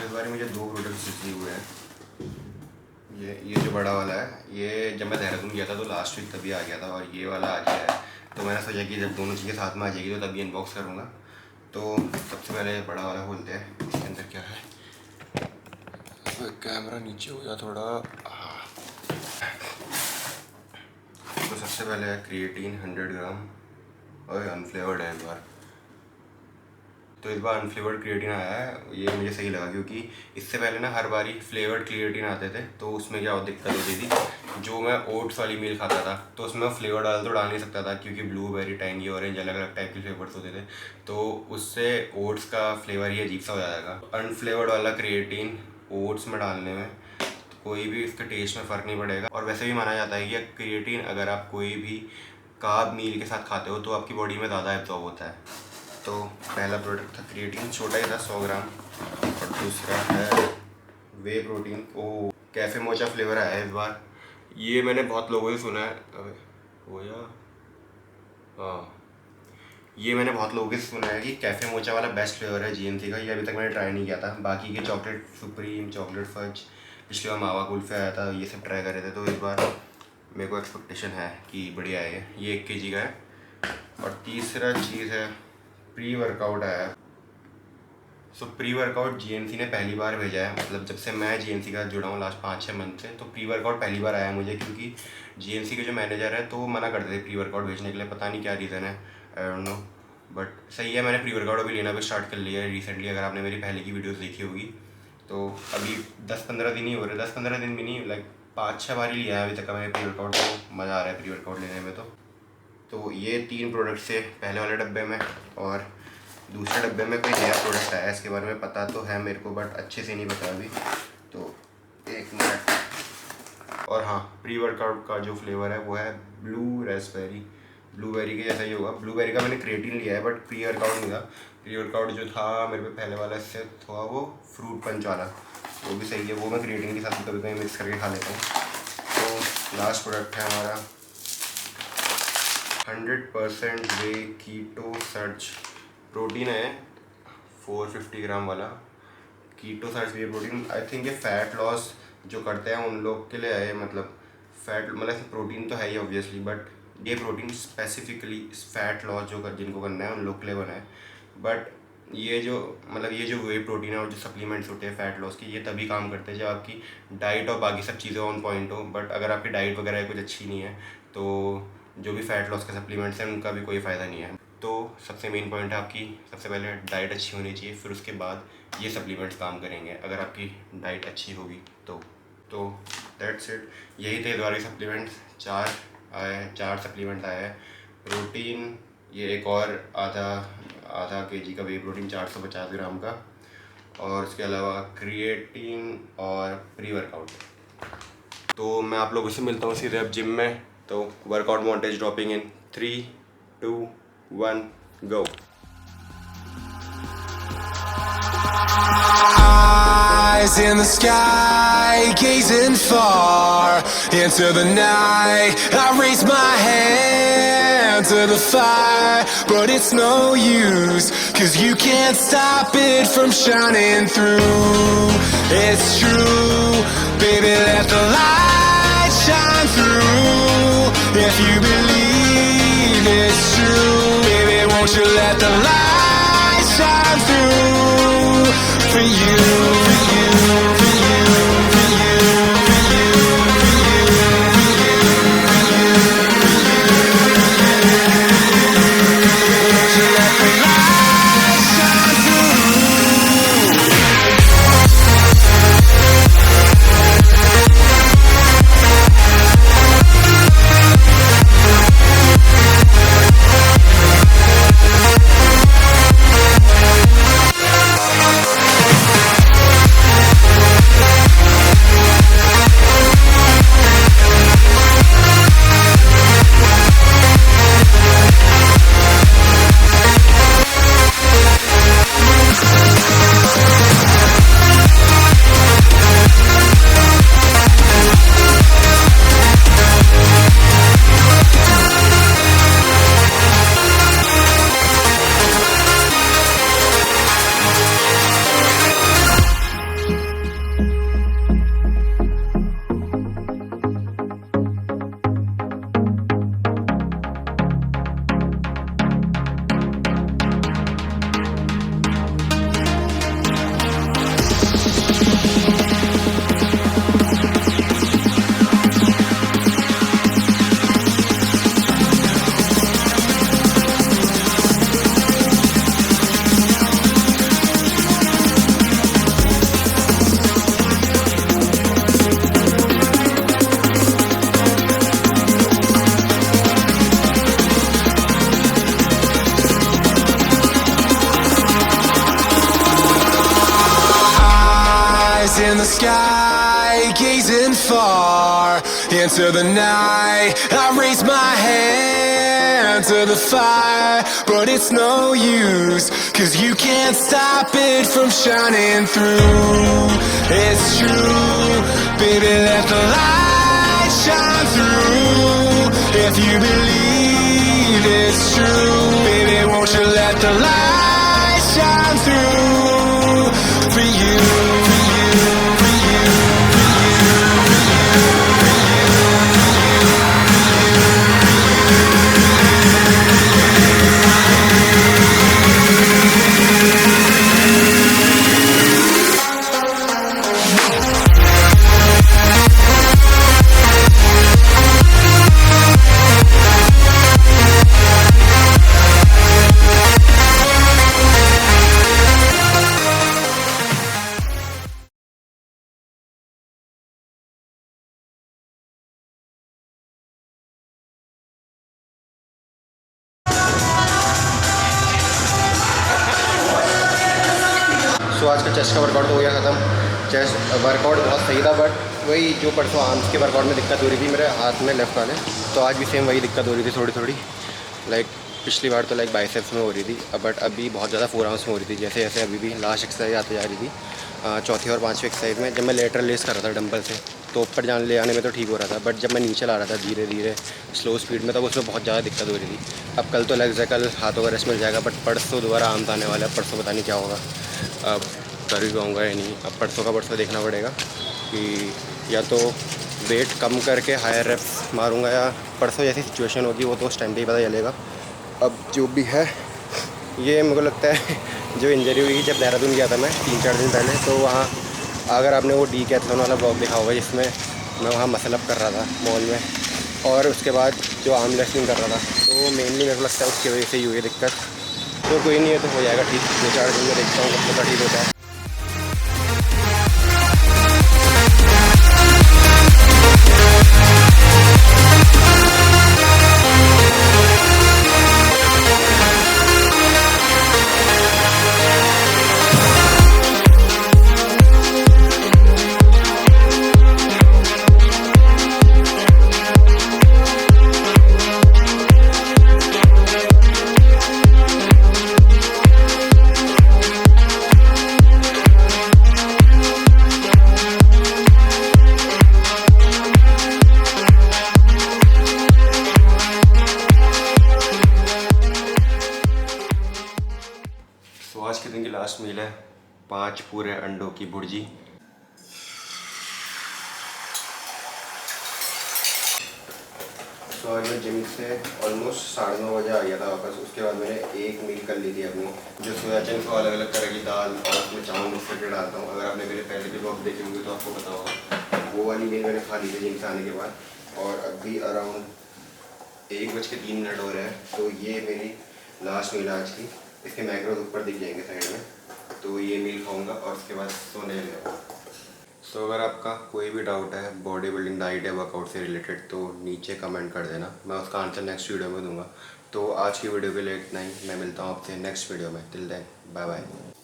इस बार मुझे 2 products receive हुए हैं। ये जो बड़ा वाला है, ये जब मैं देहरादून गया था तो लास्ट वीक तभी आ गया था, और ये वाला आ गया है। तो मैंने सोचा कि जब दोनों चीज़ें साथ में आ जाएगी तो तभी अनबॉक्स करूँगा। तो सबसे पहले बड़ा वाला खोलते हैं, इसके अंदर क्या है। कैमरा नीचे हो गया थोड़ा। तो सबसे पहले है क्रिएटिन 100 ग्राम, और अनफ्लेवर्ड है इस बार। तो इस बार अनफ्लेवर्ड क्रिएटिन आया है, ये मुझे सही लगा, क्योंकि इससे पहले ना हर बारी फ्लेवर्ड क्रिएटिन आते थे। तो उसमें क्या दिक्कत होती थी, जो मैं ओट्स वाली मील खाता था तो उसमें फ्लेवर डाल नहीं सकता था, क्योंकि ब्लूबेरी, टैंगी, ऑरेंज अलग अलग टाइप के फ्लेवर्स होते थे। तो उससे ओट्स का फ्लेवर ही अजीब सा हो जाता था। अनफ्लेवर्ड वाला क्रिएटिन ओट्स में डालने में तो कोई भी इसके टेस्ट में फ़र्क नहीं पड़ेगा। और वैसे भी माना जाता है कि क्रिएटिन अगर आप कोई भी कार्ब मील के साथ खाते हो तो आपकी बॉडी में ज़्यादा एब्जॉर्ब होता है। तो पहला प्रोडक्ट था क्रिएटिन, छोटा ही था 100 ग्राम। और दूसरा है वे प्रोटीन। ओ कैफ़े मोचा फ्लेवर आया है इस बार। ये मैंने बहुत लोगों से सुना है। अबे हो या हाँ, ये मैंने बहुत लोगों से सुना है कि कैफ़े मोचा वाला बेस्ट फ्लेवर है जीएनसी का। ये अभी तक मैंने ट्राई नहीं किया था। बाकी के चॉकलेट सुप्रीम, चॉकलेट फज, पिछली बार मावा कुल्फे आया था, ये सब ट्राई कर रहे थे। तो इस बार मेरे को एक्सपेक्टेशन है कि बढ़िया है। ये 1 kg का है। और तीसरा चीज़ है प्री वर्कआउट आया। सो प्री वर्कआउट जीएनसी ने पहली बार भेजा है, मतलब जब से मैं जीएनसी का जुड़ा हूँ लास्ट 5-6 मंथ से। तो प्री वर्कआउट पहली बार आया है मुझे, क्योंकि जीएनसी के जो मैनेजर है तो वो मना करते थे प्री वर्कआउट भेजने के लिए। पता नहीं क्या रीज़न है, आई डोंट नो, बट सही है। मैंने प्री वर्कआउट अभी लेना भी स्टार्ट कर लिया है रिसेंटली। अगर आपने मेरी पहले की वीडियोज़ देखी होगी तो अभी 10-15 दिन ही हो रहे, 10-15 दिन भी नहीं, लाइक 5-6 बार ही लिया है अभी तक का मैंने प्री वर्कआउट। तो मज़ा आ रहा है प्री वर्कआउट लेने में। तो ये 3 प्रोडक्ट्स थे पहले वाले डब्बे में, और दूसरे डब्बे में कोई नया प्रोडक्ट आया है। इसके बारे में पता तो है मेरे को, बट अच्छे से नहीं पता अभी। तो 1 मिनट। और हाँ, प्री वर्कआउट का जो फ्लेवर है वो है ब्लू रेस्पबेरी। ब्लूबेरी के जैसा ही होगा। ब्लूबेरी का मैंने क्रिएटिन लिया है, बट प्री वर्कआउट नहीं था। प्री वर्कआउट जो था मेरे पे पहले वाला, इससे था वो फ्रूट पंच वाला, वो भी सही है। वो मैं क्रिएटिन के साथ कभी कभी मिक्स करके खा लेता हूँ। तो लास्ट प्रोडक्ट है हमारा 100% वे कीटो सर्च प्रोटीन है, 450 ग्राम वाला keto search whey protein. I think ये फ़ैट लॉस जो करते हैं उन लोग के लिए है। मतलब फ़ैट मतलब प्रोटीन तो है ही ऑब्वियसली, बट ये प्रोटीन स्पेसिफिकली फ़ैट लॉस जिनको करना है उन लोग के लिए बना है। बट ये जो वे प्रोटीन है और जो सप्लीमेंट्स होते हैं फ़ैट लॉस के, ये तभी काम करते हैं जब आपकी डाइट और बाकी सब चीज़ें ऑन पॉइंट हो। बट अगर आपकी डाइट वगैरह कुछ अच्छी नहीं है तो जो भी फ़ैट लॉस के सप्लीमेंट्स हैं उनका भी कोई फ़ायदा नहीं है। तो सबसे मेन पॉइंट है आपकी सबसे पहले डाइट अच्छी होनी चाहिए, फिर उसके बाद ये सप्लीमेंट्स काम करेंगे अगर आपकी डाइट अच्छी होगी तो दैट्स इट। यही थे द्वारा सप्लीमेंट्स। 4 सप्लीमेंट आए हैं। प्रोटीन ये एक और आधा केजी का वे प्रोटीन 450 ग्राम का, और उसके अलावा क्रिएटिन और प्री वर्कआउट। तो मैं आप लोगों से मिलता हूँ सीधे अब जिम में। तो workout montage dropping in 3, 2, 1 go। Eyes in the sky, gazing far into the night. I raise my hand to the fire, but it's no use, 'cause you can't stop it from shining through. It's true, baby, let the light shine through. If you believe it's true, baby, won't you let the light shine through for you, for you, for you, for you, for you, for you, for you, for you, won't you let the light shine through. eyes in the sky, gazing far into the night. I raise my hand to the fire, but it's no use, 'cause you can't stop it from shining through. It's true, baby, let the light shine through. If you believe it's true, baby, won't you let the light shine through for you, for you, for you, सो आज का chest का workout हो गया ख़त्म। Chest workout बहुत सही था, but वही जो परसों आर्म्स के वर्कआउट में दिक्कत हो रही थी मेरे हाथ में लेफ्ट वाले, तो आज भी सेम वही दिक्कत हो रही थी थोड़ी थोड़ी। लाइक पिछली बार तो लाइक बाइसेप्स में हो रही थी, बट अभी बहुत ज़्यादा फोर आर्म्स में हो रही थी। जैसे जैसे अभी भी लास्ट एक्सरसाइज आते जा रही थी, चौथी और पाँचवीं एक्सरसाइज में जब मैं लेटरल रेस कर रहा था डंबल से, तो ऊपर ले आने में तो ठीक हो रहा था, बट जब मैं नीचे ला रहा था धीरे धीरे स्लो स्पीड में, तब उसमें बहुत ज़्यादा दिक्कत हो रही थी। अब कल तो लेग्स है, कल हाथों का रेस्ट मिल जाएगा, बट परसों दोबारा आर्म्स आने वाला है। परसों पता नहीं क्या होगा, अब कर भी पाऊँगा या नहीं। अब परसों का परसों देखना पड़ेगा कि या तो वेट कम करके हायर रेप्स मारूंगा, या परसों जैसी सिचुएशन होगी वो तो उस टाइम पे ही पता चलेगा। अब जो भी है, ये मेरे को लगता है जो इंजरी हुई जब देहरादून गया था मैं 3-4 दिन पहले, तो वहाँ अगर आपने वो डीकैथलॉन वाला ब्लॉग देखा होगा जिसमें मैं वहाँ मसल अप कर रहा था मॉल में, और उसके बाद जो आर्म रेसलिंग कर रहा था, तो मेनली मेरे को लगता है उसकी वजह से ही हुई दिक्कत। तो कोई नहीं है, तो हो जाएगा ठीक। 2-4 दिन में देखता हूँ कब तक ठीक होता है। आज के दिन की लास्ट मील है 5 पूरे अंडों की भुर्जी। तो आज मैं जिम से ऑलमोस्ट 9:30 बजे आ गया था वापस। उसके बाद मैंने एक मील कर ली थी अपनी, जो सोया चंक्स को अलग अलग तरह की दाल और उसमें चावल मिक्स करके डालता हूँ। अगर आपने मेरे पहले के ब्लॉग देखे होंगे तो आपको पता होगा। वो वाली मील मैंने खा ली थी जिम से आने के बाद, और अभी अराउंड 1:03 हो रहा है। तो ये मेरी लास्ट मील आज की। इसके मैक्रोज ऊपर दिख जाएंगे साइड में, तो ये मील खाऊंगा और उसके बाद सोने लगा। तो अगर आपका कोई भी डाउट है बॉडी बिल्डिंग डाइट या वर्कआउट से रिलेटेड, तो नीचे कमेंट कर देना, मैं उसका आंसर नेक्स्ट वीडियो में दूंगा। तो आज की वीडियो के लिए इतना ही। मैं मिलता हूँ आपसे नेक्स्ट वीडियो में। Till then bye bye.